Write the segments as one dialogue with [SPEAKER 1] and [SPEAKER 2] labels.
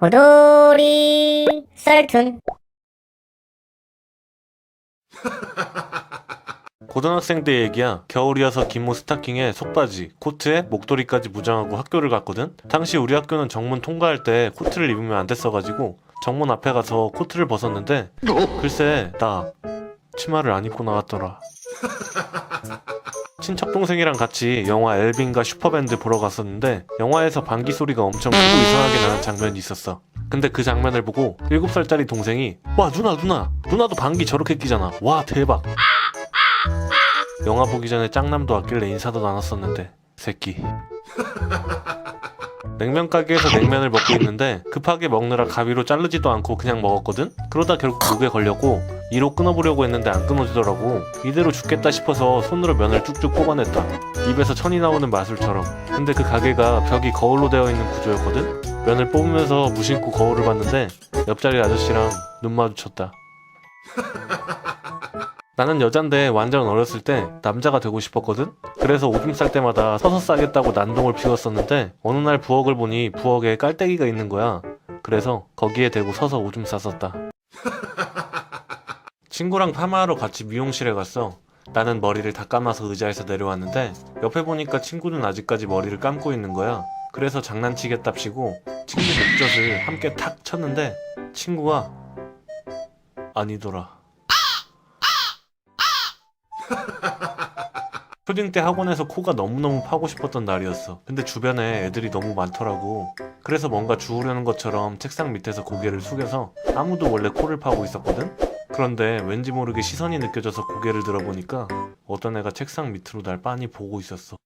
[SPEAKER 1] 호돌이 썰툰.
[SPEAKER 2] 고등학생 때 얘기야. 겨울이어서 긴모 스타킹에 속바지, 코트에 목도리까지 무장하고 학교를 갔거든. 당시 우리 학교는 정문 통과할 때 코트를 입으면 안 됐어가지고 정문 앞에 가서 코트를 벗었는데 글쎄 나 치마를 안 입고 나왔더라. 친척 동생이랑 같이 영화 엘빈과 슈퍼밴드 보러 갔었는데 영화에서 방귀 소리가 엄청 크고 이상하게 나는 장면이 있었어. 근데 그 장면을 보고 7살짜리 동생이 와 누나도 방귀 저렇게 끼잖아. 와 대박. 영화 보기 전에 짱남도 왔길래 인사도 나눴었는데 새끼. 냉면 가게에서 냉면을 먹고 있는데 급하게 먹느라 가위로 자르지도 않고 그냥 먹었거든? 그러다 결국 목에 걸렸고 이로 끊어보려고 했는데 안 끊어지더라고. 이대로 죽겠다 싶어서 손으로 면을 쭉쭉 뽑아냈다. 입에서 천이 나오는 마술처럼. 근데 그 가게가 벽이 거울로 되어 있는 구조였거든? 면을 뽑으면서 무심코 거울을 봤는데 옆자리 아저씨랑 눈 마주쳤다. 나는 여잔데 완전 어렸을 때 남자가 되고 싶었거든? 그래서 오줌 쌀 때마다 서서 싸겠다고 난동을 피웠었는데 어느 날 부엌을 보니 부엌에 깔때기가 있는 거야. 그래서 거기에 대고 서서 오줌 쌌었다. 친구랑 파마하러 같이 미용실에 갔어. 나는 머리를 다 감아서 의자에서 내려왔는데 옆에 보니까 친구는 아직까지 머리를 감고 있는 거야. 그래서 장난치겠답시고 친구 목젖을 함께 탁 쳤는데 친구가 아니더라. 초딩 때 학원에서 코가 너무너무 파고 싶었던 날이었어. 근데 주변에 애들이 너무 많더라고. 그래서 뭔가 주우려는 것처럼 책상 밑에서 고개를 숙여서 아무도 원래 코를 파고 있었거든? 그런데 왠지 모르게 시선이 느껴져서 고개를 들어보니까 어떤 애가 책상 밑으로 날 빤히 보고 있었어.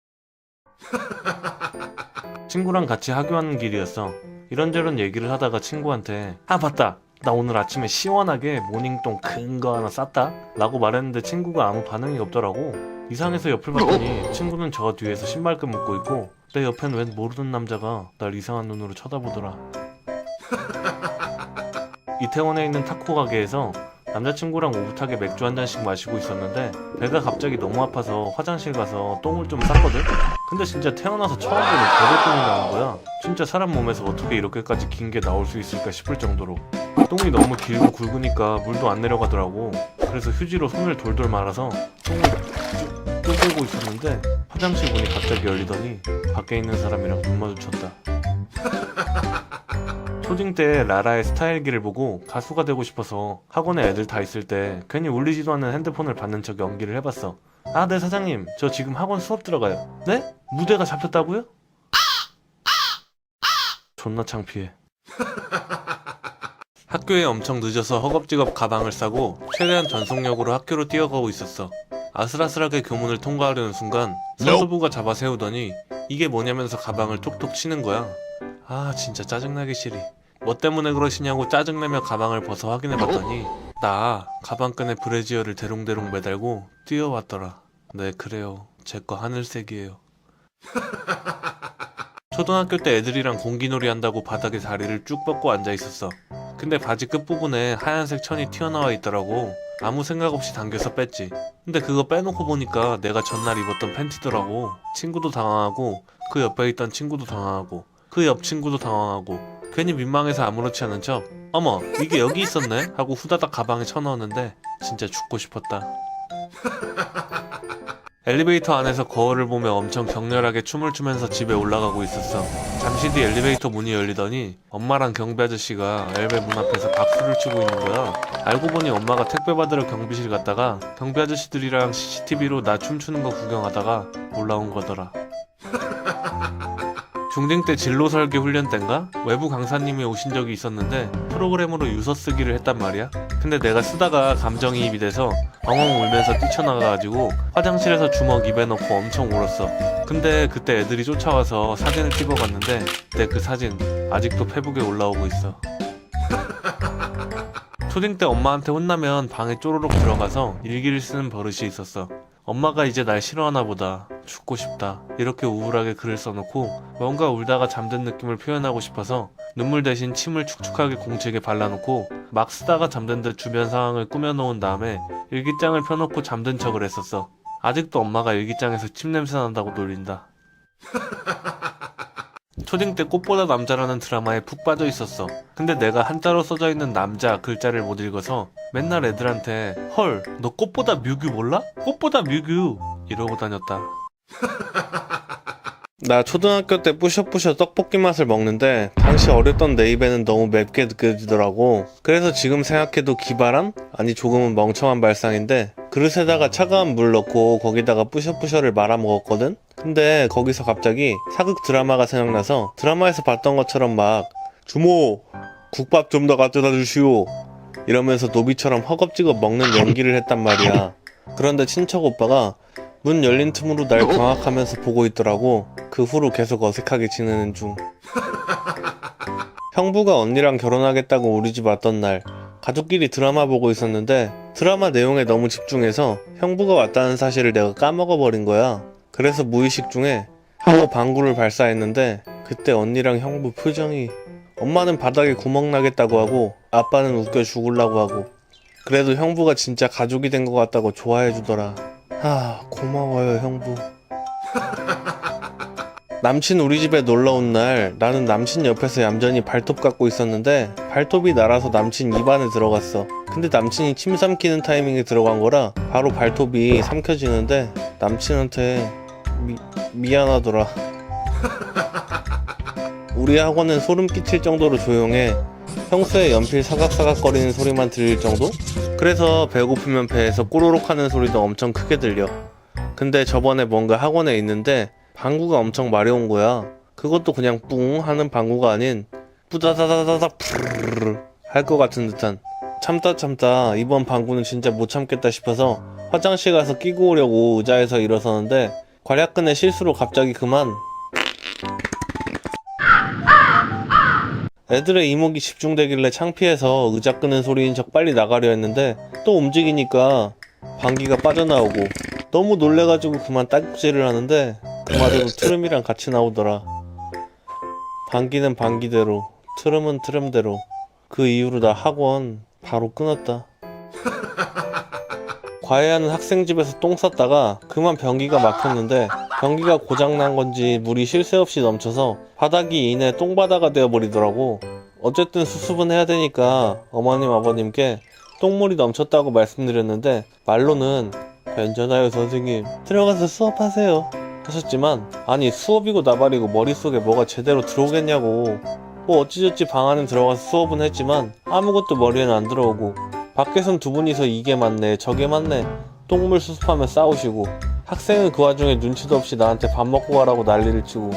[SPEAKER 2] 친구랑 같이 하교하는 길이었어. 이런저런 얘기를 하다가 친구한테 아 맞다! 나 오늘 아침에 시원하게 모닝똥 큰 거 하나 쌌다? 라고 말했는데 친구가 아무 반응이 없더라고. 이상해서 옆을 봤더니 친구는 저 뒤에서 신발끈 묶고 있고 내 옆엔 웬 모르는 남자가 날 이상한 눈으로 쳐다보더라. 이태원에 있는 타코 가게에서 남자친구랑 오붓하게 맥주 한 잔씩 마시고 있었는데 배가 갑자기 너무 아파서 화장실 가서 똥을 좀 쌌거든? 근데 진짜 태어나서 처음 보는 배고픔이 나온 거야. 진짜 사람 몸에서 어떻게 이렇게까지 긴 게 나올 수 있을까 싶을 정도로. 똥이 너무 길고 굵으니까 물도 안 내려가더라고. 그래서 휴지로 손을 돌돌 말아서 똥을 쪼개고 있었는데 화장실 문이 갑자기 열리더니 밖에 있는 사람이랑 눈 마주쳤다. 초딩 때 라라의 스타일기를 보고 가수가 되고 싶어서 학원에 애들 다 있을 때 괜히 울리지도 않는 핸드폰을 받는 척 연기를 해봤어. 아, 네 사장님, 저 지금 학원 수업 들어가요. 네? 무대가 잡혔다고요? 존나 창피해. 학교에 엄청 늦어서 허겁지겁 가방을 싸고 최대한 전속력으로 학교로 뛰어가고 있었어. 아슬아슬하게 교문을 통과하려는 순간 선도부가 잡아 세우더니 이게 뭐냐면서 가방을 톡톡 치는 거야. 아 진짜 짜증나기 싫이. 뭐 때문에 그러시냐고 짜증내며 가방을 벗어 확인해봤더니 나 가방끈에 브래지어를 대롱대롱 매달고 뛰어왔더라. 네 그래요. 제 거 하늘색이에요. 초등학교 때 애들이랑 공기놀이 한다고 바닥에 다리를 쭉 뻗고 앉아있었어. 근데 바지 끝부분에 하얀색 천이 튀어나와 있더라고. 아무 생각 없이 당겨서 뺐지. 근데 그거 빼놓고 보니까 내가 전날 입었던 팬티더라고. 친구도 당황하고 그 옆에 있던 친구도 당황하고 그 옆 친구도 당황하고 괜히 민망해서 아무렇지 않은 척 어머 이게 여기 있었네 하고 후다닥 가방에 쳐넣었는데 진짜 죽고 싶었다. 엘리베이터 안에서 거울을 보며 엄청 격렬하게 춤을 추면서 집에 올라가고 있었어. 잠시 뒤 엘리베이터 문이 열리더니 엄마랑 경비 아저씨가 엘베 문 앞에서 박수를 치고 있는 거야. 알고 보니 엄마가 택배 받으러 경비실 갔다가 경비 아저씨들이랑 CCTV로 나 춤추는 거 구경하다가 올라온 거더라. 중딩 때 진로 설계 훈련 때인가? 외부 강사님이 오신 적이 있었는데 프로그램으로 유서 쓰기를 했단 말이야. 근데 내가 쓰다가 감정이입이 돼서 엉엉 울면서 뛰쳐나가가지고 화장실에서 주먹 입에 넣고 엄청 울었어. 근데 그때 애들이 쫓아와서 사진을 찍어갔는데 내 그 사진 아직도 페북에 올라오고 있어. 초딩 때 엄마한테 혼나면 방에 쪼르륵 들어가서 일기를 쓰는 버릇이 있었어. 엄마가 이제 날 싫어하나 보다. 죽고 싶다. 이렇게 우울하게 글을 써놓고 뭔가 울다가 잠든 느낌을 표현하고 싶어서 눈물 대신 침을 축축하게 공책에 발라놓고 막 쓰다가 잠든 듯 주변 상황을 꾸며놓은 다음에 일기장을 펴놓고 잠든 척을 했었어. 아직도 엄마가 일기장에서 침 냄새 난다고 놀린다. 초딩 때 꽃보다 남자라는 드라마에 푹 빠져 있었어. 근데 내가 한자로 써져 있는 남자 글자를 못 읽어서 맨날 애들한테 헐, 너 꽃보다 뮤규 몰라? 꽃보다 뮤규 이러고 다녔다. 나 초등학교 때 뿌셔뿌셔 떡볶이 맛을 먹는데 당시 어렸던 내 입에는 너무 맵게 느껴지더라고. 그래서 지금 생각해도 기발한? 아니 조금은 멍청한 발상인데 그릇에다가 차가운 물 넣고 거기다가 뿌셔뿌셔를 말아 먹었거든? 근데 거기서 갑자기 사극 드라마가 생각나서 드라마에서 봤던 것처럼 막 주모! 국밥 좀 더 가져다 주시오! 이러면서 노비처럼 허겁지겁 먹는 연기를 했단 말이야. 그런데 친척 오빠가 문 열린 틈으로 날 경악하면서 보고 있더라고. 그 후로 계속 어색하게 지내는 중. 형부가 언니랑 결혼하겠다고 우리 집 왔던 날 가족끼리 드라마 보고 있었는데 드라마 내용에 너무 집중해서 형부가 왔다는 사실을 내가 까먹어버린 거야. 그래서 무의식 중에 하고 방구를 발사했는데 그때 언니랑 형부 표정이 엄마는 바닥에 구멍 나겠다고 하고 아빠는 웃겨 죽으려고 하고 그래도 형부가 진짜 가족이 된 것 같다고 좋아해 주더라. 고마워요 형부. 남친 우리 집에 놀러 온 날 나는 남친 옆에서 얌전히 발톱 깎고 있었는데 발톱이 날아서 남친 입안에 들어갔어. 근데 남친이 침 삼키는 타이밍에 들어간 거라 바로 발톱이 삼켜지는데 남친한테 미안하더라. 우리 학원은 소름 끼칠 정도로 조용해. 평소에 연필 사각사각거리는 소리만 들릴 정도? 그래서 배고프면 배에서 꼬르륵 하는 소리도 엄청 크게 들려. 근데 저번에 뭔가 학원에 있는데 방구가 엄청 마려운 거야. 그것도 그냥 뿡 하는 방구가 아닌 뿌다다다다닥 푸르르 할 것 같은 듯한. 참다 이번 방구는 진짜 못 참겠다 싶어서 화장실 가서 끼고 오려고 의자에서 일어서는데 괄약근의 실수로 갑자기 그만. 애들의 이목이 집중되길래 창피해서 의자 끄는 소리인 척 빨리 나가려 했는데 또 움직이니까 방귀가 빠져나오고 너무 놀래가지고 그만 딸꾹질을 하는데 그마저도 트름이랑 같이 나오더라. 방귀는 방귀대로, 트름은 트름대로. 그 이후로 나 학원 바로 끊었다. 과외하는 학생 집에서 똥 쌌다가 그만 변기가 막혔는데 변기가 고장난 건지 물이 쉴 새 없이 넘쳐서 바닥이 이내 똥바다가 되어버리더라고. 어쨌든 수습은 해야 되니까 어머님 아버님께 똥물이 넘쳤다고 말씀드렸는데 말로는 괜찮아요 선생님 들어가서 수업하세요 하셨지만 아니 수업이고 나발이고 머릿속에 뭐가 제대로 들어오겠냐고. 뭐 어찌저찌 방 안에 들어가서 수업은 했지만 아무것도 머리에는 안 들어오고 밖에선 두 분이서 이게 맞네 저게 맞네 똥물 수습하며 싸우시고 학생은 그 와중에 눈치도 없이 나한테 밥 먹고 가라고 난리를 치고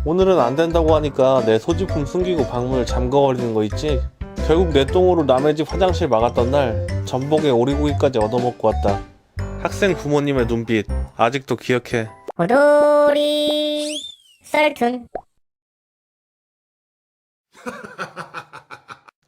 [SPEAKER 2] 오늘은 안 된다고 하니까 내 소지품 숨기고 방문을 잠궈버리는 거 있지. 결국 내 똥으로 남의 집 화장실 막았던 날 전복에 오리고기까지 얻어먹고 왔다. 학생 부모님의 눈빛 아직도 기억해.
[SPEAKER 1] 오돌이 썰툰.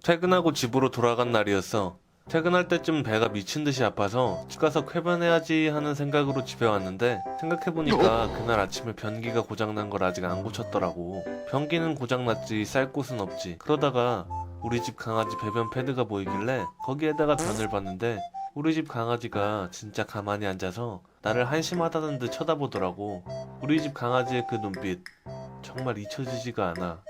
[SPEAKER 2] 퇴근하고 집으로 돌아간 날이었어. 퇴근할 때쯤 배가 미친듯이 아파서 집 가서 쾌변해야지 하는 생각으로 집에 왔는데 생각해보니까 그날 아침에 변기가 고장난 걸 아직 안 고쳤더라고. 변기는 고장났지 쌀 곳은 없지. 그러다가 우리 집 강아지 배변 패드가 보이길래 거기에다가 변을 봤는데 우리 집 강아지가 진짜 가만히 앉아서 나를 한심하다는 듯 쳐다보더라고. 우리 집 강아지의 그 눈빛 정말 잊혀지지가 않아.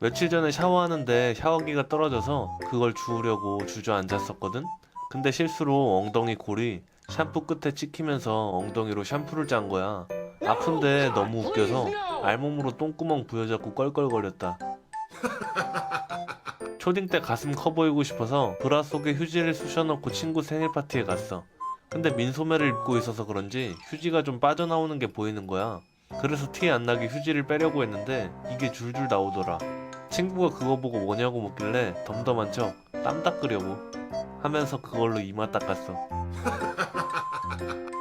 [SPEAKER 2] 며칠 전에 샤워하는데 샤워기가 떨어져서 그걸 주우려고 주저앉았었거든? 근데 실수로 엉덩이 골이 샴푸 끝에 찍히면서 엉덩이로 샴푸를 짠 거야. 아픈데 너무 웃겨서 알몸으로 똥구멍 부여잡고 껄껄거렸다. 초딩 때 가슴 커 보이고 싶어서 브라 속에 휴지를 쑤셔넣고 친구 생일 파티에 갔어. 근데 민소매를 입고 있어서 그런지 휴지가 좀 빠져나오는 게 보이는 거야. 그래서 티 안 나게 휴지를 빼려고 했는데 이게 줄줄 나오더라. 친구가 그거 보고 뭐냐고 묻길래 덤덤한 척 땀 닦으려고 하면서 그걸로 이마 닦았어.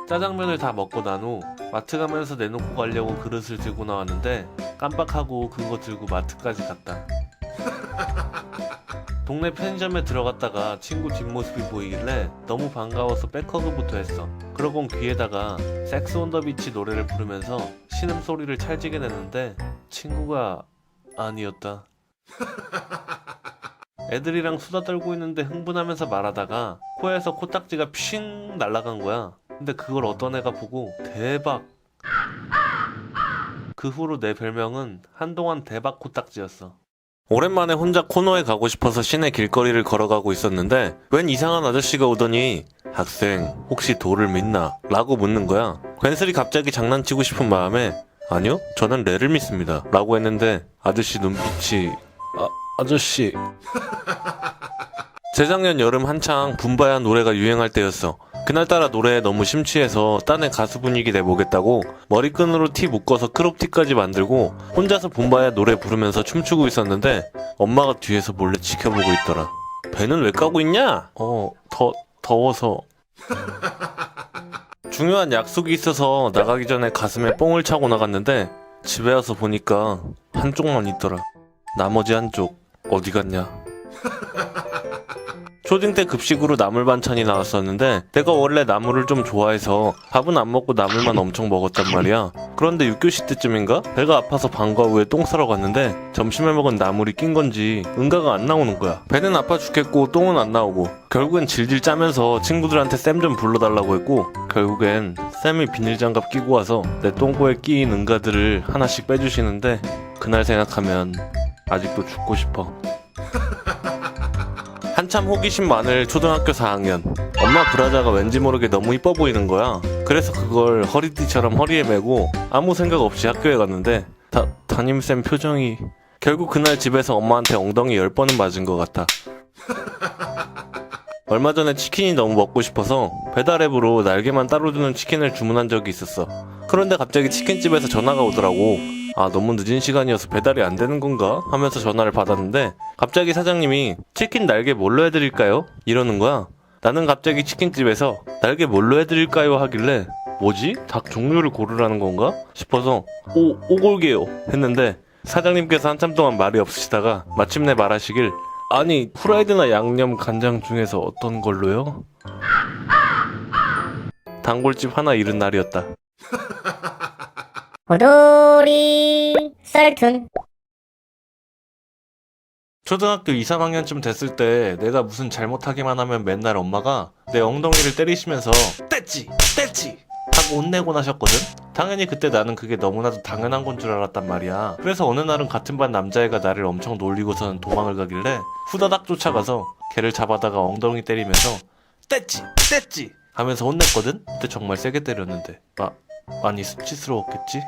[SPEAKER 2] 짜장면을 다 먹고 난 후 마트 가면서 내놓고 가려고 그릇을 들고 나왔는데 깜빡하고 그거 들고 마트까지 갔다. 동네 편의점에 들어갔다가 친구 뒷모습이 보이길래 너무 반가워서 백허그부터 했어. 그러곤 귀에다가 섹스 온 더 비치 노래를 부르면서 신음소리를 찰지게 냈는데 친구가 아니었다. 애들이랑 수다 떨고 있는데 흥분하면서 말하다가 코에서 코딱지가 핑 날아간 거야. 근데 그걸 어떤 애가 보고 대박 그 후로 내 별명은 한동안 대박 코딱지였어. 오랜만에 혼자 코너에 가고 싶어서 시내 길거리를 걸어가고 있었는데 웬 이상한 아저씨가 오더니 학생 혹시 도를 믿나? 라고 묻는 거야. 괜스레 갑자기 장난치고 싶은 마음에 아니요 저는 레를 믿습니다 라고 했는데 아저씨 눈빛이 아저씨 재작년 여름 한창 붐바야 노래가 유행할 때였어. 그날따라 노래에 너무 심취해서 딴에 가수 분위기 내보겠다고 머리끈으로 티 묶어서 크롭티까지 만들고 혼자서 붐바야 노래 부르면서 춤추고 있었는데 엄마가 뒤에서 몰래 지켜보고 있더라. 배는 왜 까고 있냐? 더워서. 중요한 약속이 있어서 나가기 전에 가슴에 뽕을 차고 나갔는데 집에 와서 보니까 한쪽만 있더라. 나머지 한쪽 어디 갔냐? 초딩 때 급식으로 나물 반찬이 나왔었는데 내가 원래 나물을 좀 좋아해서 밥은 안 먹고 나물만 엄청 먹었단 말이야. 그런데 6교시 때쯤인가 배가 아파서 방과 후에 똥 싸러 갔는데 점심에 먹은 나물이 낀 건지 응가가 안 나오는 거야. 배는 아파 죽겠고 똥은 안 나오고 결국엔 질질 짜면서 친구들한테 쌤 좀 불러달라고 했고 결국엔 쌤이 비닐장갑 끼고 와서 내 똥꼬에 끼인 응가들을 하나씩 빼주시는데 그날 생각하면 아직도 죽고 싶어. 한참 호기심 많을 초등학교 4학년. 엄마 브라자가 왠지 모르게 너무 이뻐 보이는 거야. 그래서 그걸 허리띠처럼 허리에 메고 아무 생각 없이 학교에 갔는데 담임쌤 표정이 결국 그날 집에서 엄마한테 엉덩이 10번은 맞은 것 같아. 얼마 전에 치킨이 너무 먹고 싶어서 배달앱으로 날개만 따로 주는 치킨을 주문한 적이 있었어. 그런데 갑자기 치킨집에서 전화가 오더라고. 너무 늦은 시간이어서 배달이 안 되는 건가? 하면서 전화를 받았는데 갑자기 사장님이 치킨 날개 뭘로 해드릴까요? 이러는 거야. 나는 갑자기 치킨집에서 날개 뭘로 해드릴까요? 하길래 뭐지? 닭 종류를 고르라는 건가? 싶어서 오골개요 했는데 사장님께서 한참 동안 말이 없으시다가 마침내 말하시길 아니 후라이드나 양념 간장 중에서 어떤 걸로요? 단골집 하나 잃은 날이었다.
[SPEAKER 1] 오돌이 썰툰.
[SPEAKER 2] 초등학교 2, 3학년쯤 됐을 때 내가 무슨 잘못하기만 하면 맨날 엄마가 내 엉덩이를 때리시면서 뗐지! 뗐지! 하고 혼내곤 하셨거든? 당연히 그때 나는 그게 너무나도 당연한 건 줄 알았단 말이야. 그래서 어느 날은 같은 반 남자애가 나를 엄청 놀리고선 도망을 가길래 후다닥 쫓아가서 걔를 잡아다가 엉덩이 때리면서 뗐지! 뗐지! 하면서 혼냈거든? 그때 정말 세게 때렸는데 많이 수치스러웠겠지?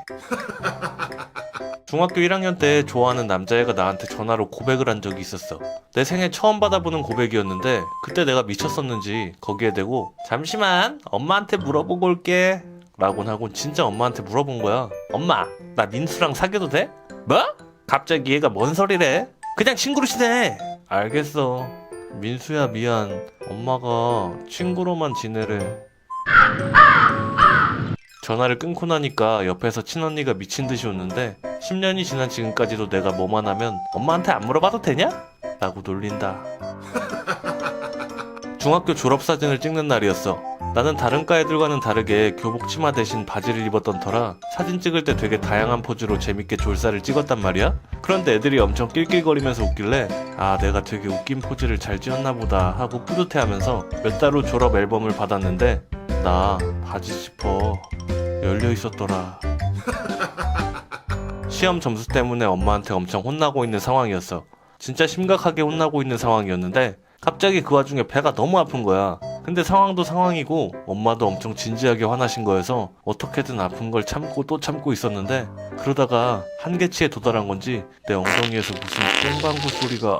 [SPEAKER 2] 중학교 1학년 때 좋아하는 남자애가 나한테 전화로 고백을 한 적이 있었어. 내 생애 처음 받아보는 고백이었는데 그때 내가 미쳤었는지 거기에 대고 잠시만 엄마한테 물어보고 올게 라곤 하고 진짜 엄마한테 물어본 거야. 엄마 나 민수랑 사귀어도 돼? 뭐? 갑자기 얘가 뭔 소리래? 그냥 친구로 지내. 알겠어 민수야 미안 엄마가 친구로만 지내래. 전화를 끊고 나니까 옆에서 친언니가 미친듯이 웃는데 10년이 지난 지금까지도 내가 뭐만 하면 엄마한테 안 물어봐도 되냐? 라고 놀린다. 중학교 졸업사진을 찍는 날이었어. 나는 다른 과 애들과는 다르게 교복 치마 대신 바지를 입었던 터라 사진 찍을 때 되게 다양한 포즈로 재밌게 졸사를 찍었단 말이야. 그런데 애들이 엄청 낄낄거리면서 웃길래 내가 되게 웃긴 포즈를 잘 지었나 보다 하고 뿌듯해하면서 몇 달 후 졸업 앨범을 받았는데 나 바지 지퍼 열려 있었더라. 시험 점수 때문에 엄마한테 엄청 혼나고 있는 상황이었어. 진짜 심각하게 혼나고 있는 상황이었는데 갑자기 그 와중에 배가 너무 아픈 거야. 근데 상황도 상황이고 엄마도 엄청 진지하게 화나신 거여서 어떻게든 아픈 걸 참고 또 참고 있었는데 그러다가 한계치에 도달한 건지 내 엉덩이에서 무슨 땡방구 소리가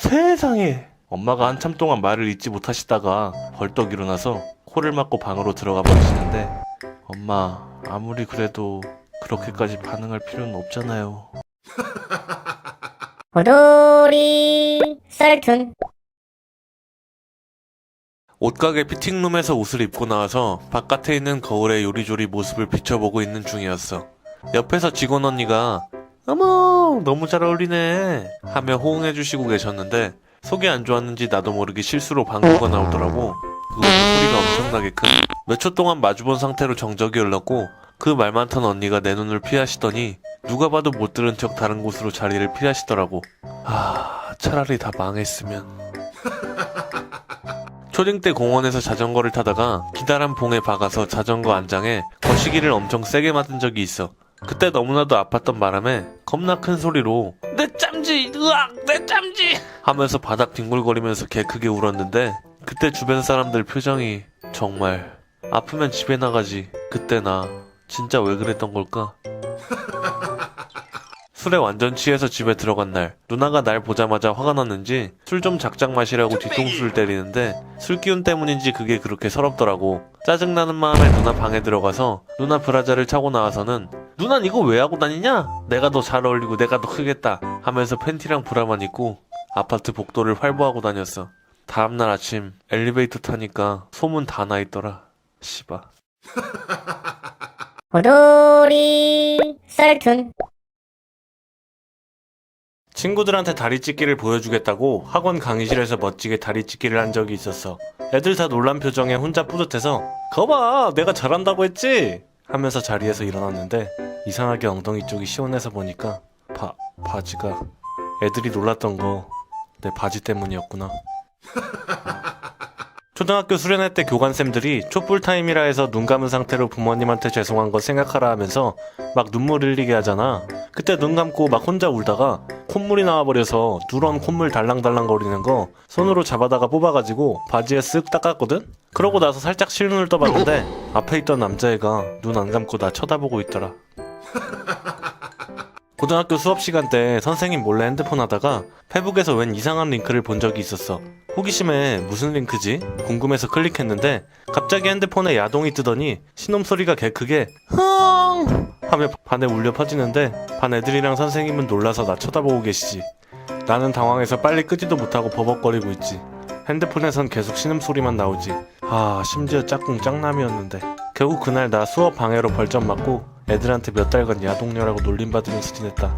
[SPEAKER 2] 세상에. 엄마가 한참 동안 말을 잇지 못하시다가 벌떡 일어나서 코를 막고 방으로 들어가 버리시는데 엄마 아무리 그래도 그렇게까지 반응할 필요는 없잖아요.
[SPEAKER 1] 오돌이 썰툰.
[SPEAKER 2] 옷가게 피팅룸에서 옷을 입고 나와서 바깥에 있는 거울에 요리조리 모습을 비춰보고 있는 중이었어. 옆에서 직원 언니가 어머 너무 잘 어울리네 하며 호응해주시고 계셨는데 속이 안 좋았는지 나도 모르게 실수로 방구가 나오더라고. 그것도 소리가 엄청나게 큰. 몇 초 동안 마주본 상태로 정적이 흘렀고 그 말 많던 언니가 내 눈을 피하시더니 누가 봐도 못 들은 척 다른 곳으로 자리를 피하시더라고. 차라리 다 망했으면. 초딩 때 공원에서 자전거를 타다가 기다란 봉에 박아서 자전거 안장에 거시기를 엄청 세게 맞은 적이 있어. 그때 너무나도 아팠던 바람에 겁나 큰 소리로 내 짬지! 으악! 내 짬지! 하면서 바닥 뒹굴거리면서 개 크게 울었는데 그때 주변 사람들 표정이 정말 아프면 집에 나가지. 그때 나 진짜 왜 그랬던 걸까? 술에 완전 취해서 집에 들어간 날 누나가 날 보자마자 화가 났는지 술 좀 작작 마시라고 뒤통수를 때리는데 술 기운 때문인지 그게 그렇게 서럽더라고. 짜증나는 마음에 누나 방에 들어가서 누나 브라자를 차고 나와서는 누난 이거 왜 하고 다니냐? 내가 더 잘 어울리고 내가 더 크겠다 하면서 팬티랑 브라만 입고 아파트 복도를 활보하고 다녔어. 다음날 아침 엘리베이터 타니까 소문 다 나 있더라. 씨바.
[SPEAKER 1] 오돌이 썰툰.
[SPEAKER 2] 친구들한테 다리찢기를 보여주겠다고 학원 강의실에서 멋지게 다리찢기를 한 적이 있었어. 애들 다 놀란 표정에 혼자 뿌듯해서 거봐 내가 잘한다고 했지? 하면서 자리에서 일어났는데 이상하게 엉덩이 쪽이 시원해서 보니까 바지가 애들이 놀랐던 거 내 바지 때문이었구나. 초등학교 수련회 때 교관쌤들이 촛불 타임이라 해서 눈 감은 상태로 부모님한테 죄송한 거 생각하라 하면서 막 눈물 흘리게 하잖아. 그때 눈 감고 막 혼자 울다가 콧물이 나와버려서 누런 콧물 달랑달랑 거리는 거 손으로 잡아다가 뽑아가지고 바지에 쓱 닦았거든? 그러고 나서 살짝 실눈을 떠봤는데 앞에 있던 남자애가 눈 안 감고 나 쳐다보고 있더라. 고등학교 수업 시간 때 선생님 몰래 핸드폰 하다가 페북에서 웬 이상한 링크를 본 적이 있었어. 호기심에 무슨 링크지? 궁금해서 클릭했는데 갑자기 핸드폰에 야동이 뜨더니 신음 소리가 개 크게 흥 하며 반에 울려 퍼지는데 반 애들이랑 선생님은 놀라서 나 쳐다보고 계시지. 나는 당황해서 빨리 끄지도 못하고 버벅거리고 있지. 핸드폰에선 계속 신음 소리만 나오지. 심지어 짝꿍 짝남이었는데. 결국 그날 나 수업 방해로 벌점 맞고 애들한테 몇 달간 야동녀라고 놀림받으면서 지냈다.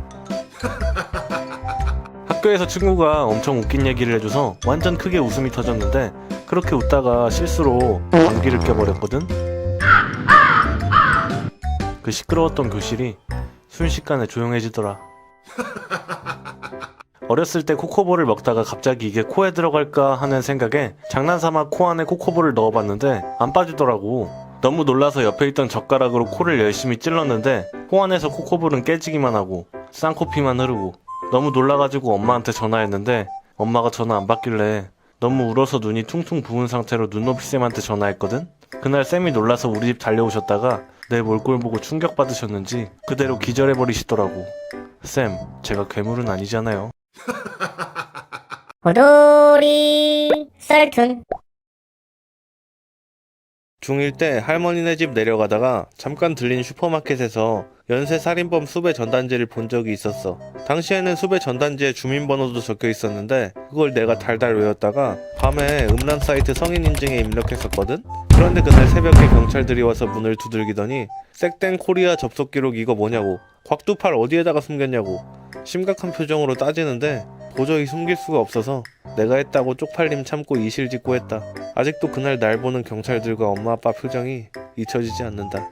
[SPEAKER 2] 학교에서 친구가 엄청 웃긴 얘기를 해줘서 완전 크게 웃음이 터졌는데 그렇게 웃다가 실수로 방귀를 껴버렸거든? 그 시끄러웠던 교실이 순식간에 조용해지더라. 어렸을 때 코코볼을 먹다가 갑자기 이게 코에 들어갈까 하는 생각에 장난삼아 코 안에 코코볼을 넣어봤는데 안 빠지더라고. 너무 놀라서 옆에 있던 젓가락으로 코를 열심히 찔렀는데 코 안에서 코코볼은 깨지기만 하고 쌍코피만 흐르고 너무 놀라가지고 엄마한테 전화했는데 엄마가 전화 안 받길래 너무 울어서 눈이 퉁퉁 부은 상태로 눈높이 쌤한테 전화했거든? 그날 쌤이 놀라서 우리 집 달려오셨다가 내 몰골 보고 충격받으셨는지 그대로 기절해버리시더라고. 쌤, 제가 괴물은 아니잖아요.
[SPEAKER 1] 오돌이 썰툰.
[SPEAKER 2] 중1 때 할머니네 집 내려가다가 잠깐 들린 슈퍼마켓에서 연쇄 살인범 수배 전단지를 본 적이 있었어. 당시에는 수배 전단지에 주민번호도 적혀 있었는데 그걸 내가 달달 외웠다가 밤에 음란 사이트 성인 인증에 입력했었거든? 그런데 그날 새벽에 경찰들이 와서 문을 두들기더니 색땡 코리아 접속 기록 이거 뭐냐고, 곽두팔 어디에다가 숨겼냐고 심각한 표정으로 따지는데 도저히 숨길 수가 없어서 내가 했다고 쪽팔림 참고 이실직고 했다. 아직도 그날 날 보는 경찰들과 엄마 아빠 표정이 잊혀지지 않는다.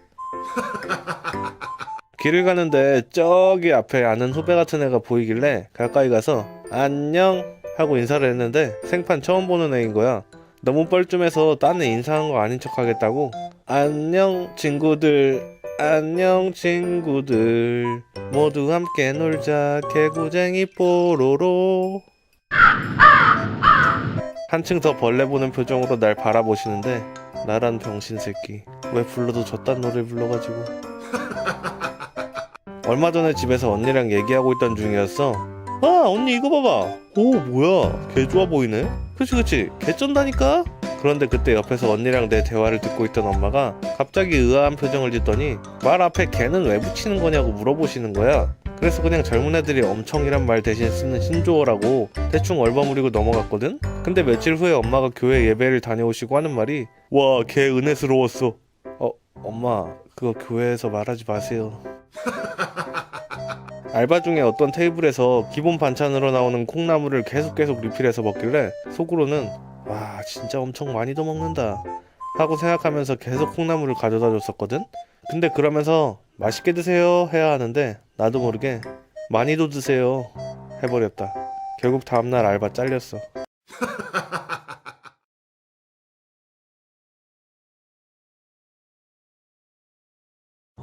[SPEAKER 2] 길을 가는데 저기 앞에 아는 후배 같은 애가 보이길래 가까이 가서 안녕 하고 인사를 했는데 생판 처음 보는 애인 거야. 너무 뻘쭘해서 딴 애 인사한 거 아닌 척 하겠다고 안녕 친구들, 안녕 친구들, 모두 함께 놀자 개구쟁이 뽀로로. 한층 더 벌레 보는 표정으로 날 바라보시는데 나란 병신새끼 왜 불러도 저딴 노래를 불러가지고. 얼마 전에 집에서 언니랑 얘기하고 있던 중이었어. 아 언니 이거 봐봐. 오 뭐야 개 좋아 보이네. 그치 개 쩐다니까. 그런데 그때 옆에서 언니랑 내 대화를 듣고 있던 엄마가 갑자기 의아한 표정을 짓더니 말 앞에 개는 왜 붙이는 거냐고 물어보시는 거야. 그래서 그냥 젊은 애들이 엄청이란 말 대신 쓰는 신조어라고 대충 얼버무리고 넘어갔거든. 근데 며칠 후에 엄마가 교회 예배를 다녀오시고 하는 말이 와 개 은혜스러웠어. 엄마 그거 교회에서 말하지 마세요. 알바 중에 어떤 테이블에서 기본 반찬으로 나오는 콩나물을 계속 리필해서 먹길래 속으로는 와 진짜 엄청 많이도 먹는다 하고 생각하면서 계속 콩나물을 가져다 줬었거든. 근데 그러면서 맛있게 드세요 해야 하는데 나도 모르게 많이도 드세요 해버렸다. 결국 다음날 알바 잘렸어.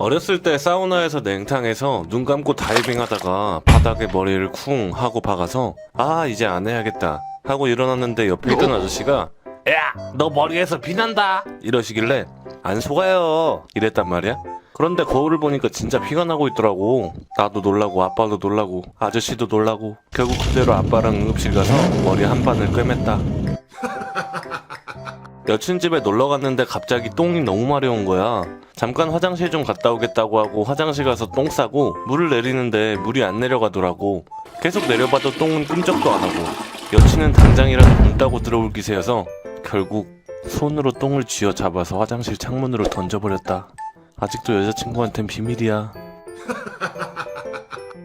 [SPEAKER 2] 어렸을 때 사우나에서 냉탕에서 눈 감고 다이빙 하다가 바닥에 머리를 쿵 하고 박아서 아 이제 안 해야겠다 하고 일어났는데 옆에 있던 아저씨가 야 너 머리에서 피난다 이러시길래 안 속아요 이랬단 말이야. 그런데 거울을 보니까 진짜 피가 나고 있더라고. 나도 놀라고 아빠도 놀라고 아저씨도 놀라고 결국 그대로 아빠랑 응급실 가서 머리 한 반을 꿰맸다. 여친 집에 놀러 갔는데 갑자기 똥이 너무 마려운 거야. 잠깐 화장실 좀 갔다 오겠다고 하고 화장실 가서 똥 싸고 물을 내리는데 물이 안 내려가더라고. 계속 내려봐도 똥은 끔적도 안 하고 여친은 당장이라도 문 따고 들어올 기세여서 결국 손으로 똥을 쥐어 잡아서 화장실 창문으로 던져버렸다. 아직도 여자친구한텐 비밀이야.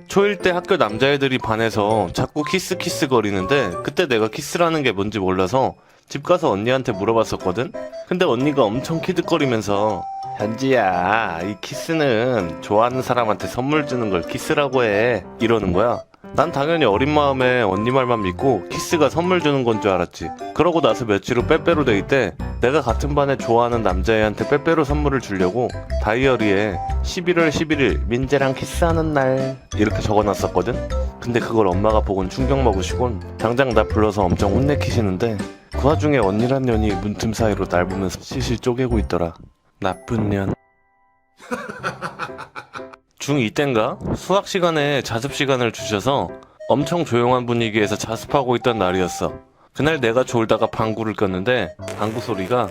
[SPEAKER 2] 초1 때 학교 남자애들이 반에서 자꾸 키스 거리는데 그때 내가 키스라는 게 뭔지 몰라서 집 가서 언니한테 물어봤었거든? 근데 언니가 엄청 키득거리면서 현지야 이 키스는 좋아하는 사람한테 선물 주는 걸 키스라고 해 이러는 거야. 난 당연히 어린 마음에 언니 말만 믿고 키스가 선물 주는 건 줄 알았지. 그러고 나서 며칠 후 빼빼로 데이 때 내가 같은 반에 좋아하는 남자애한테 빼빼로 선물을 주려고 다이어리에 11월 11일 민재랑 키스하는 날 이렇게 적어놨었거든. 근데 그걸 엄마가 보곤 충격 먹으시곤 당장 나 불러서 엄청 혼내키시는데 그 와중에 언니란 년이 문틈 사이로 날 보면서 실실 쪼개고 있더라. 나쁜 년. 중2 땐가 수학 시간에 자습 시간을 주셔서 엄청 조용한 분위기에서 자습하고 있던 날이었어. 그날 내가 졸다가 방구를 꼈는데 방구 소리가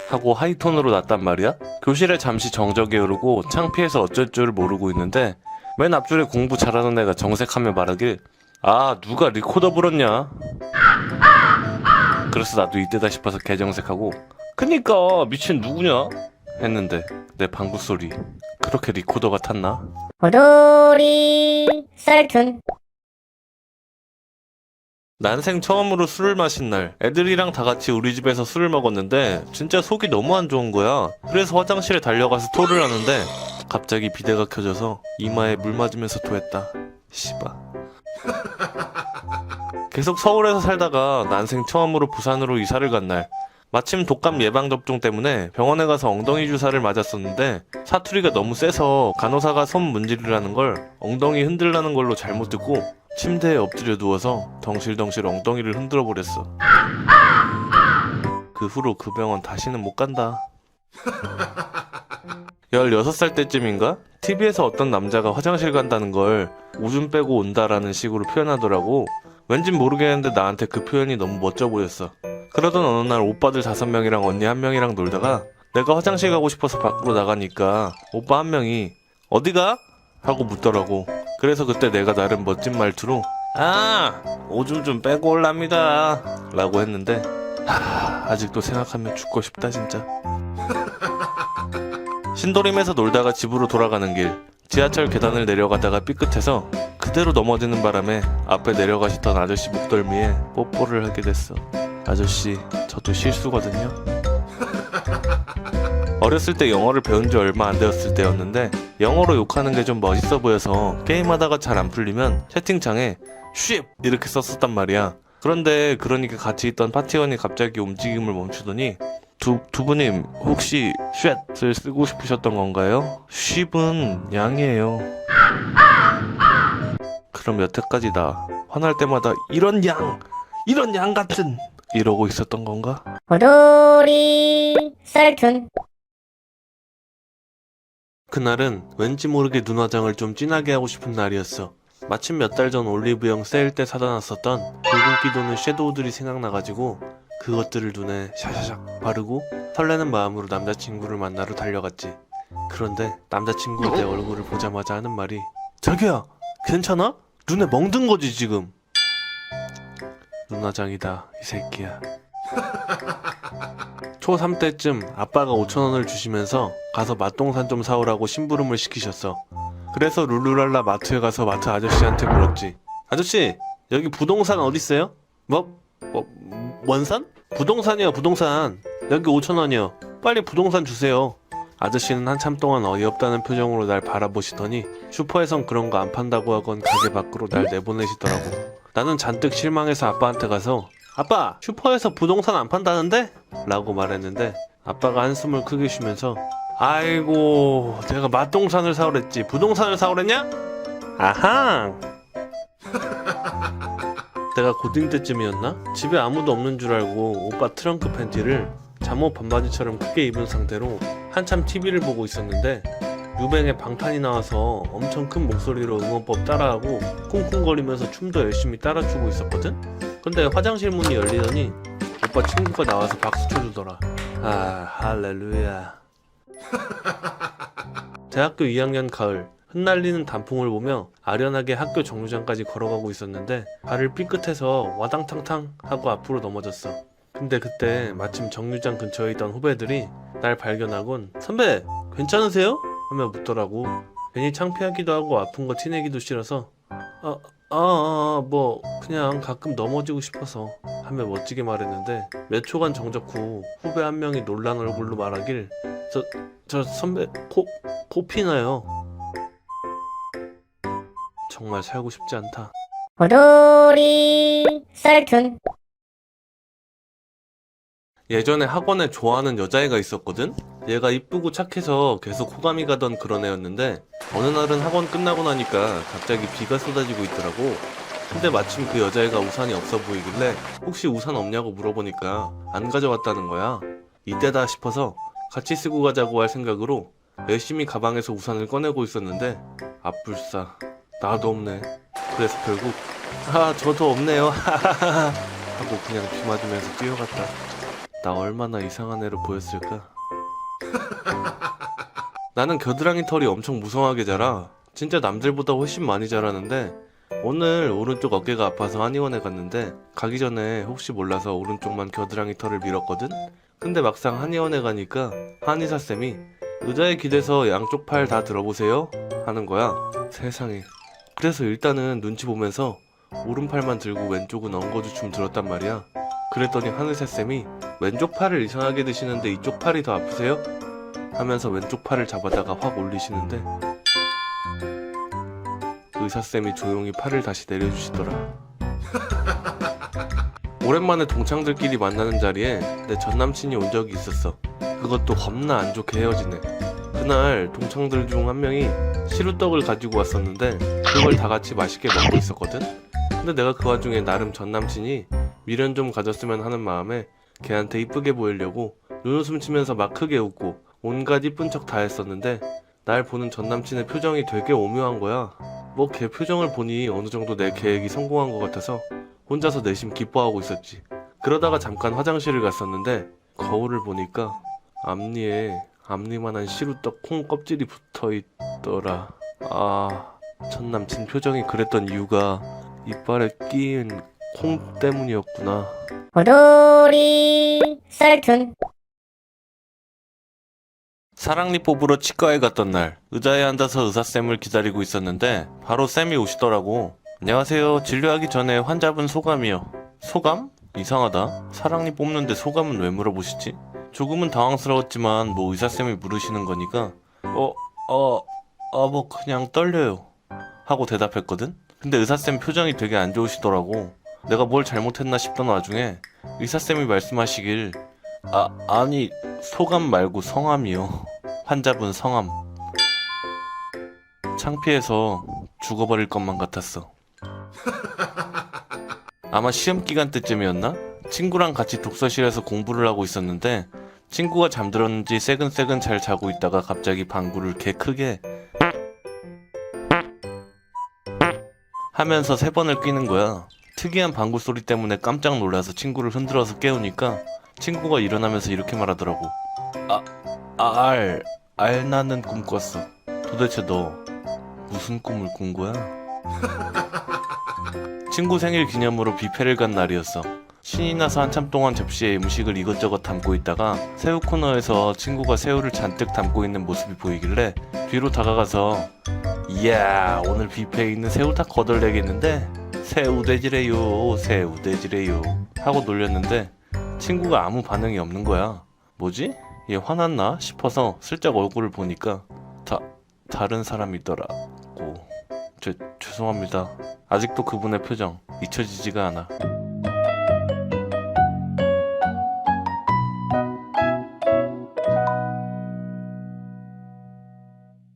[SPEAKER 2] 하고 하이톤으로 났단 말이야. 교실에 잠시 정적이 흐르고 창피해서 어쩔 줄 모르고 있는데 맨 앞줄에 공부 잘하는 애가 정색하며 말하길 아 누가 리코더 불었냐. 그래서 나도 이때다 싶어서 개정색하고 그니까 미친 누구냐 했는데 내 방구 소리 그렇게 리코더 같았나?
[SPEAKER 1] 호돌이 썰툰.
[SPEAKER 2] 난생 처음으로 술을 마신 날 애들이랑 다 같이 우리 집에서 술을 먹었는데 진짜 속이 너무 안 좋은 거야. 그래서 화장실에 달려가서 토를 하는데 갑자기 비데가 켜져서 이마에 물 맞으면서 토했다. 씨바. 계속 서울에서 살다가 난생 처음으로 부산으로 이사를 간 날 마침 독감 예방접종 때문에 병원에 가서 엉덩이 주사를 맞았었는데 사투리가 너무 세서 간호사가 손 문지르라는 걸 엉덩이 흔들라는 걸로 잘못 듣고 침대에 엎드려 누워서 덩실덩실 엉덩이를 흔들어 버렸어. 그 후로 그 병원 다시는 못 간다. 16살 때쯤인가? TV에서 어떤 남자가 화장실 간다는 걸 오줌 빼고 온다라는 식으로 표현하더라고. 왠진 모르겠는데 나한테 그 표현이 너무 멋져 보였어. 그러던 어느 날 오빠들 5명이랑 언니 1명이랑 놀다가 내가 화장실 가고 싶어서 밖으로 나가니까 오빠 1명이 어디가? 하고 묻더라고. 그래서 그때 내가 나름 멋진 말투로 아 오줌 좀 빼고 올랍니다 라고 했는데 아직도 생각하면 죽고 싶다 진짜. 신도림에서 놀다가 집으로 돌아가는 길 지하철 계단을 내려가다가 삐끗해서 그대로 넘어지는 바람에 앞에 내려가시던 아저씨 목덜미에 뽀뽀를 하게 됐어. 아저씨 저도 실수거든요. 어렸을 때 영어를 배운 지 얼마 안 되었을 때였는데 영어로 욕하는 게 좀 멋있어 보여서 게임하다가 잘 안 풀리면 채팅창에 쉽 이렇게 썼었단 말이야. 그런데 그러니까 같이 있던 파티원이 갑자기 움직임을 멈추더니 두 분님 혹시 쉣을 쓰고 싶으셨던 건가요? 쉽은 양이에요. 그럼 여태까지 나 화날 때마다 이런 양 같은 이러고 있었던 건가?
[SPEAKER 1] 호돌이 썰툰.
[SPEAKER 2] 그날은 왠지 모르게 눈화장을 좀 진하게 하고 싶은 날이었어. 마침 몇 달 전 올리브영 세일 때 사다 놨었던 붉은기 도는 섀도우들이 생각나가지고 그것들을 눈에 샤샤샥 바르고 설레는 마음으로 남자친구를 만나러 달려갔지. 그런데 남자친구가 내 얼굴을 보자마자 하는 말이 자기야 괜찮아? 눈에 멍든 거지 지금. 눈화장이다 이 새끼야. 초3 때쯤 아빠가 5,000원을 주시면서 가서 맛동산 좀 사오라고 심부름을 시키셨어. 그래서 룰루랄라 마트에 가서 마트 아저씨한테 물었지. 아저씨 여기 부동산 어딨어요? 원산? 부동산이요 부동산. 여기 5,000원이요. 빨리 부동산 주세요. 아저씨는 한참 동안 어이없다는 표정으로 날 바라보시더니 슈퍼에선 그런 거 안 판다고 하건 가게 밖으로 날 내보내시더라고. 나는 잔뜩 실망해서 아빠한테 가서 아빠 슈퍼에서 부동산 안 판다는데? 라고 말했는데 아빠가 한숨을 크게 쉬면서 아이고, 제가 맛동산을 사오랬지 부동산을 사오랬냐? 아하. 내가 고딩 때쯤이었나? 집에 아무도 없는 줄 알고 오빠 트렁크 팬티를 잠옷 반바지처럼 크게 입은 상태로 한참 TV를 보고 있었는데 유뱅에 방탄이 나와서 엄청 큰 목소리로 응원법 따라하고 쿵쿵거리면서 춤도 열심히 따라추고 있었거든? 근데 화장실 문이 열리더니 오빠 친구가 나와서 박수 쳐주더라. 아, 할렐루야. 대학교 2학년 가을, 흩날리는 단풍을 보며 아련하게 학교 정류장까지 걸어가고 있었는데 발을 삐끗해서 와당탕탕 하고 앞으로 넘어졌어. 근데 그때 마침 정류장 근처에 있던 후배들이 날 발견하곤 선배 괜찮으세요? 하며 묻더라고. 괜히 창피하기도 하고 아픈 거 티내기도 싫어서 뭐 그냥 가끔 넘어지고 싶어서 하며 멋지게 말했는데 몇 초간 정적 후 후배 한 명이 놀란 얼굴로 말하길 저 선배 코 피나요. 정말 살고 싶지 않다.
[SPEAKER 1] 오돌이 썰툰.
[SPEAKER 2] 예전에 학원에 좋아하는 여자애가 있었거든? 얘가 이쁘고 착해서 계속 호감이 가던 그런 애였는데 어느 날은 학원 끝나고 나니까 갑자기 비가 쏟아지고 있더라고. 근데 마침 그 여자애가 우산이 없어 보이길래 혹시 우산 없냐고 물어보니까 안 가져왔다는 거야. 이때다 싶어서 같이 쓰고 가자고 할 생각으로 열심히 가방에서 우산을 꺼내고 있었는데 앞불싸 나도 없네. 그래서 결국 저도 없네요 하고 그냥 비 맞으면서 뛰어갔다. 나 얼마나 이상한 애로 보였을까? 나는 겨드랑이 털이 엄청 무성하게 자라. 진짜 남들보다 훨씬 많이 자라는데 오늘 오른쪽 어깨가 아파서 한의원에 갔는데 가기 전에 혹시 몰라서 오른쪽만 겨드랑이 털을 밀었거든? 근데 막상 한의원에 가니까 한의사쌤이 의자에 기대서 양쪽 팔 다 들어보세요 하는 거야. 세상에. 그래서 일단은 눈치 보면서 오른팔만 들고 왼쪽은 엉거주춤 들었단 말이야. 그랬더니 한의사쌤이 왼쪽 팔을 이상하게 드시는데 이쪽 팔이 더 아프세요? 하면서 왼쪽 팔을 잡아다가 확 올리시는데 의사쌤이 조용히 팔을 다시 내려주시더라. 오랜만에 동창들끼리 만나는 자리에 내 전남친이 온 적이 있었어. 그것도 겁나 안 좋게 헤어지네. 그날 동창들 중 한 명이 시루떡을 가지고 왔었는데 그걸 다 같이 맛있게 먹고 있었거든? 근데 내가 그 와중에 나름 전남친이 미련 좀 가졌으면 하는 마음에 걔한테 이쁘게 보이려고 눈웃음 치면서 막 크게 웃고 온갖 이쁜 척 다 했었는데 날 보는 전남친의 표정이 되게 오묘한 거야. 뭐 걔 표정을 보니 어느 정도 내 계획이 성공한 것 같아서 혼자서 내심 기뻐하고 있었지. 그러다가 잠깐 화장실을 갔었는데 거울을 보니까 앞니만한 시루떡 콩 껍질이 붙어있더라. 전남친 표정이 그랬던 이유가 이빨에 끼인 콩 때문이었구나.
[SPEAKER 1] 오돌이 썰툰.
[SPEAKER 2] 사랑니 뽑으러 치과에 갔던 날 의자에 앉아서 의사쌤을 기다리고 있었는데 바로 쌤이 오시더라고. 안녕하세요. 진료하기 전에 환자분 소감이요. 소감? 이상하다. 사랑니 뽑는데 소감은 왜 물어보시지? 조금은 당황스러웠지만 뭐 의사쌤이 물으시는 거니까 뭐 그냥 떨려요 하고 대답했거든? 근데 의사쌤 표정이 되게 안 좋으시더라고. 내가 뭘 잘못했나 싶던 와중에 의사쌤이 말씀하시길 아니 소감 말고 성함이요. 환자분 성함. 창피해서 죽어버릴 것만 같았어. 아마 시험 기간 때쯤이었나? 친구랑 같이 독서실에서 공부를 하고 있었는데 친구가 잠들었는지 새근새근 잘 자고 있다가 갑자기 방구를 개 크게 하면서 3번을 끼는 거야. 특이한 방구 소리 때문에 깜짝 놀라서 친구를 흔들어서 깨우니까 친구가 일어나면서 이렇게 말하더라고. 알 나는 꿈 꿨어. 도대체 너 무슨 꿈을 꾼 거야? 친구 생일 기념으로 뷔페를 간 날이었어. 신이 나서 한참 동안 접시에 음식을 이것저것 담고 있다가 새우 코너에서 친구가 새우를 잔뜩 담고 있는 모습이 보이길래 뒤로 다가가서 이야 오늘 뷔페에 있는 새우 다 거덜내겠는데 새우돼지래요 새우돼지래요 하고 놀렸는데 친구가 아무 반응이 없는 거야. 뭐지? 얘 화났나 싶어서 슬쩍 얼굴을 보니까 다른 사람이더라고. 죄송합니다. 아직도 그분의 표정 잊혀지지가 않아.